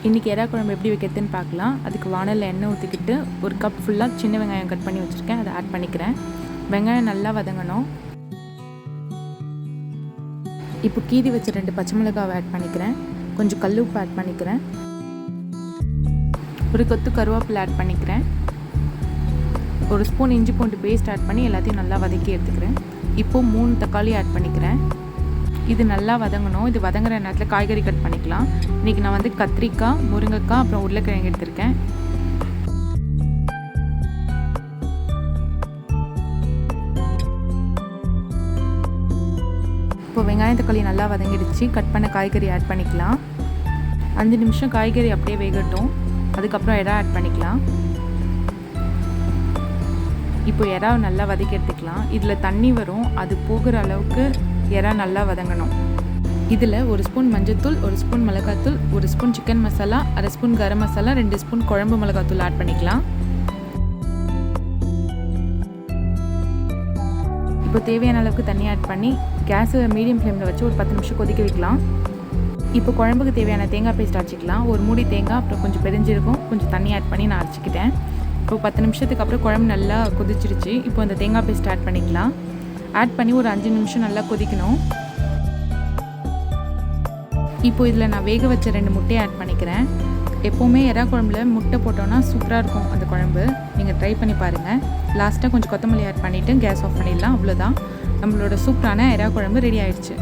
இன்றைக்கி எறா குழம்பு எப்படி வைக்கிறதுன்னு பார்க்கலாம். அதுக்கு வானலில் எண்ணெய் ஊற்றிக்கிட்டு ஒரு கப் ஃபுல்லாக சின்ன வெங்காயம் கட் பண்ணி வச்சுருக்கேன், அதை ஆட் பண்ணிக்கிறேன். வெங்காயம் நல்லா வதங்கணும். இப்போ கீறி வச்ச 2 பச்சை மிளகாவை ஆட் பண்ணிக்கிறேன். கொஞ்சம் கல் உப்பு ஆட் பண்ணிக்கிறேன். ஒரு கொத்து கருவேப்பிலை ஆட் பண்ணிக்கிறேன். ஒரு ஸ்பூன் இஞ்சி பூண்டு பேஸ்ட் ஆட் பண்ணி எல்லாத்தையும் நல்லா வதக்கி எடுத்துக்கிறேன். இப்போது 3 தக்காளி ஆட் பண்ணிக்கிறேன். இது நல்லா வதங்கணும். இது வதங்குற நேரத்தில் காய்கறி கட் பண்ணிக்கலாம். இன்றைக்கி நான் வந்து கத்திரிக்காய், முருங்கைக்காய், அப்புறம் உருளைக்கிழங்கு எடுத்திருக்கேன். இப்போ வெங்காயம் தக்காளி நல்லா வதங்கிடுச்சு. கட் பண்ண காய்கறி ஆட் பண்ணிக்கலாம். 5 நிமிஷம் காய்கறி அப்படியே வேகட்டும். அதுக்கப்புறம் எறா ஆட் பண்ணிக்கலாம். இப்போ எறாவை நல்லா வதக்கி எடுத்துக்கலாம். இதில் தண்ணி வரும், அது போகிற அளவுக்கு எறா நல்லா வதங்கணும். இதில் 1 ஸ்பூன் மஞ்சள்தூள், 1 ஸ்பூன் மிளகாத்தூள், 1 spoon chicken masala, 1/2 spoon garam masala, 2 spoon குழம்பு மிளகாத்தூள் ஆட் பண்ணிக்கலாம். இப்போ தேவையான அளவுக்கு தண்ணி ஆட் பண்ணி கேஸை மீடியம் ஃப்ளேமில் வச்சு ஒரு 10 நிமிஷம் கொதிக்க வைக்கலாம். இப்போ குழம்புக்கு தேவையான தேங்காய் பேஸ்ட் அரைச்சிக்கலாம். ஒரு மூடி தேங்காய், அப்புறம் கொஞ்சம் பெருஞ்சீரகம், கொஞ்சம் தண்ணி ஆட் பண்ணி நான் அரைச்சிக்கிட்டேன். இப்போ 10 நிமிஷத்துக்கு அப்புறம் குழம்பு நல்லா கொதிச்சிருச்சு. இப்போ அந்த தேங்காய் பேஸ்ட் ஆட் பண்ணிக்கலாம். ஆட் பண்ணி ஒரு 5 நிமிஷம் நல்லா கொதிக்கணும். இப்போ இதில் நான் வேக வச்ச 2 முட்டையை ஆட் பண்ணிக்கிறேன். எப்போவுமே எறா குழம்புல முட்டை போட்டோன்னா சூப்பராக இருக்கும் அந்த குழம்பு. நீங்கள் ட்ரை பண்ணி பாருங்கள். லாஸ்ட்டாக கொஞ்சம் கொத்தமல்லி ஆட் பண்ணிவிட்டு கேஸ் ஆஃப் பண்ணிடலாம். அவ்வளோதான், நம்மளோட சூப்பரான எறா குழம்பு ரெடி ஆயிடுச்சு.